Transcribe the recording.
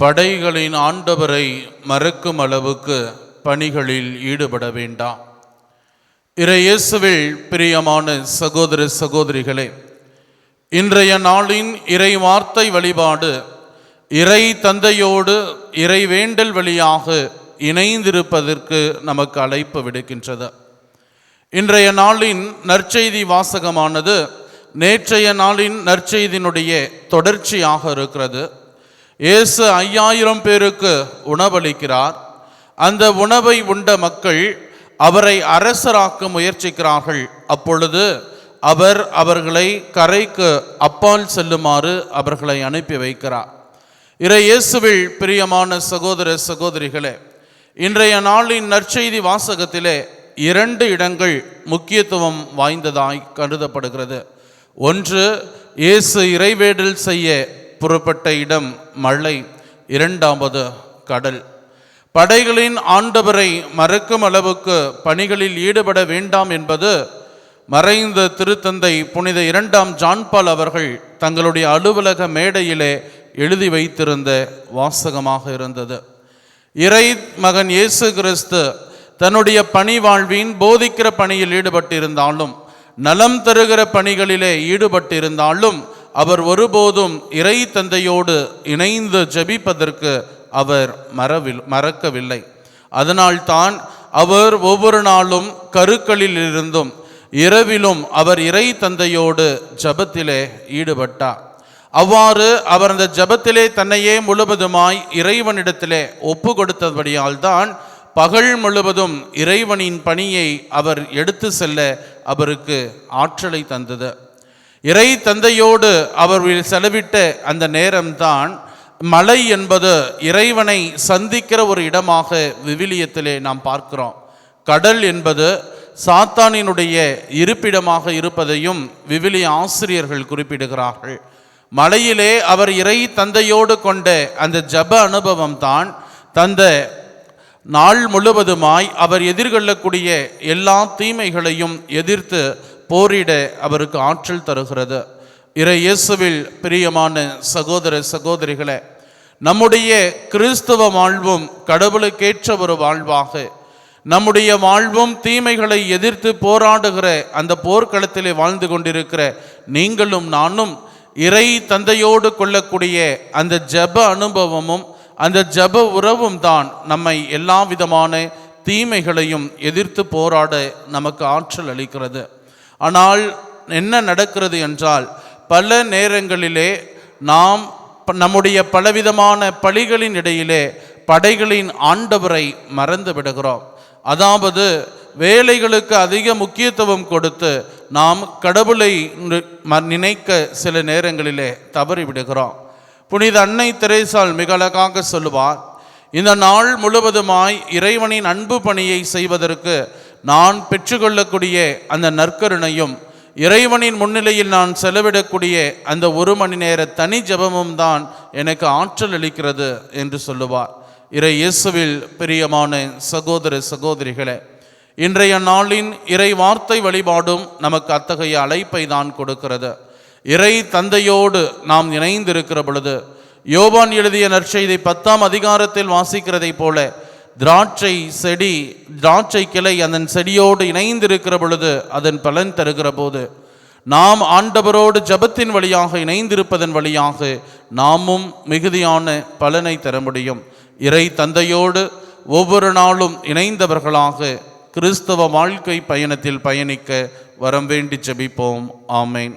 படைகளின் ஆண்டவரை மறக்கும் அளவுக்கு பணிகளில் ஈடுபட வேண்டாம். இறையேசுவில் பிரியமான சகோதர சகோதரிகளே, இன்றைய நாளின் இறை வார்த்தை வழிபாடு இறை தந்தையோடு இறை வேண்டல் வழியாக இணைந்திருப்பதற்கு நமக்கு அழைப்பு விடுக்கின்றது. இன்றைய நாளின் நற்செய்தி வாசகமானது நேற்றைய நாளின் நற்செய்தியினுடைய தொடர்ச்சியாக இருக்கிறது. இயேசு 5000 பேருக்கு உணவளிக்கிறார். அந்த உணவை உண்ட மக்கள் அவரை அரசராக்க முயற்சிக்கிறார்கள். அப்பொழுது அவர் அவர்களை கரைக்கு அப்பால் செல்லுமாறு அவர்களை அனுப்பி வைக்கிறார். இறையேசுவில் பிரியமான சகோதர சகோதரிகளே, இன்றைய நாளின் நற்செய்தி வாசகத்திலே 2 இடங்கள் முக்கியத்துவம் வாய்ந்ததாய் கருதப்படுகிறது. ஒன்று, இயேசு இறைவேடல் செய்ய புறப்பட்ட இடம் மலை. 2வது கடல். படைகளின் ஆண்டவரை மறக்கும் அளவுக்கு பணிகளில் ஈடுபட வேண்டாம் என்பது மறைந்த திருத்தந்தை புனித 2ஆம் ஜான் பால் அவர்கள் தங்களுடைய அலுவலக மேடையிலே எழுதி வைத்திருந்த வாசகமாக இருந்தது. இறை மகன் இயேசு கிறிஸ்து தன்னுடைய பணி வாழ்வின் போதிக்கிற பணியில் ஈடுபட்டிருந்தாலும், நலம் தருகிற பணிகளிலே ஈடுபட்டிருந்தாலும், அவர் ஒருபோதும் இறை தந்தையோடு இணைந்து ஜெபிப்பதற்கு அவர் மறக்கவில்லை. அதனால்தான் அவர் ஒவ்வொரு நாளும் கருக்களில் இருந்தும் இரவிலும் அவர் இறை தந்தையோடு ஜெபத்திலே ஈடுபட்டார். அவ்வாறு அவர் அந்த ஜெபத்திலே தன்னையே முழுவதுமாய் இறைவனிடத்திலே ஒப்பு கொடுத்தபடியால் தான் பகல் முழுவதும் இறைவனின் பணியை அவர் எடுத்து செல்ல அவருக்கு ஆற்றலை தந்தது. இறை தந்தையோடு அவர் செலவிட்ட அந்த நேரம்தான் மலை என்பது இறைவனை சந்திக்கிற ஒரு இடமாக விவிலியத்திலே நாம் பார்க்கிறோம். கடல் என்பது சாத்தானினுடைய இருப்பிடமாக இருப்பதையும் விவிலிய ஆசிரியர்கள் குறிப்பிடுகிறார்கள். மலையிலே அவர் இறை தந்தையோடு கொண்ட அந்த ஜப அனுபவம் தான் தந்த நாள் முழுவதுமாய் அவர் எதிர்கொள்ளக்கூடிய எல்லா தீமைகளையும் எதிர்த்து போரிட அவருக்கு ஆற்றல் தருகிறது. இறை இயேசுவில் பிரியமான சகோதர சகோதரிகளே, நம்முடைய கிறிஸ்தவ வாழ்வும் கடவுளுக்கேற்ற ஒரு வாழ்வாக, நம்முடைய வாழ்வும் தீமைகளை எதிர்த்து போராடுகிற அந்த போர்க்களத்திலே வாழ்ந்து கொண்டிருக்கிற நீங்களும் நானும் இறை தந்தையோடு கொள்ளக்கூடிய அந்த ஜப அனுபவமும் அந்த ஜப உறவும் தான் நம்மை எல்லா விதமான தீமைகளையும் எதிர்த்து போராட நமக்கு ஆற்றல் அளிக்கிறது. ஆனால் என்ன நடக்கிறது என்றால், பல நேரங்களிலே நாம் நம்முடைய பலவிதமான பழிகளின் இடையிலே படைகளின் ஆண்டவரை மறந்து விடுகிறோம். அதாவது வேலைகளுக்கு அதிக முக்கியத்துவம் கொடுத்து நாம் கடவுளை நினைக்க சில நேரங்களிலே தவறிவிடுகிறோம். புனித அன்னை தெரேசாள் மிக அழகாக சொல்லுவார், இந்த நாள் முழுவதுமாய் இறைவனின் அன்பு பணியை செய்வதற்கு நான் பெற்றுக்கொள்ளக்கூடிய அந்த நற்கருணையும் இறைவனின் முன்னிலையில் நான் செலவிடக்கூடிய அந்த 1 மணி நேர தனி ஜபமும் தான் எனக்கு ஆற்றல் அளிக்கிறது என்று சொல்லுவார். இறை இயேசுவில் பிரியமான சகோதர சகோதரிகளே, இன்றைய நாளின் இறை வார்த்தை வழிபாடும் நமக்கு அத்தகைய அழைப்பை தான் கொடுக்கிறது. இறை தந்தையோடு நாம் இணைந்திருக்கிற பொழுது, யோவான் எழுதிய நற்செய்தி 10ஆம் அதிகாரத்தில் வாசிக்கிறதை போல, திராட்சை கிளை அதன் செடியோடு இணைந்திருக்கிற பொழுது அதன் பலன் தருகிற போது, நாம் ஆண்டவரோடு ஜபத்தின் வழியாக இணைந்திருப்பதன் வழியாக நாமும் மிகுதியான பலனை தர முடியும். இறை தந்தையோடு ஒவ்வொரு நாளும் இணைந்தவர்களாக கிறிஸ்தவ வாழ்க்கை பயணத்தில் பயணிக்க வரம் வேண்டி ஜெபிப்போம். ஆமேன்.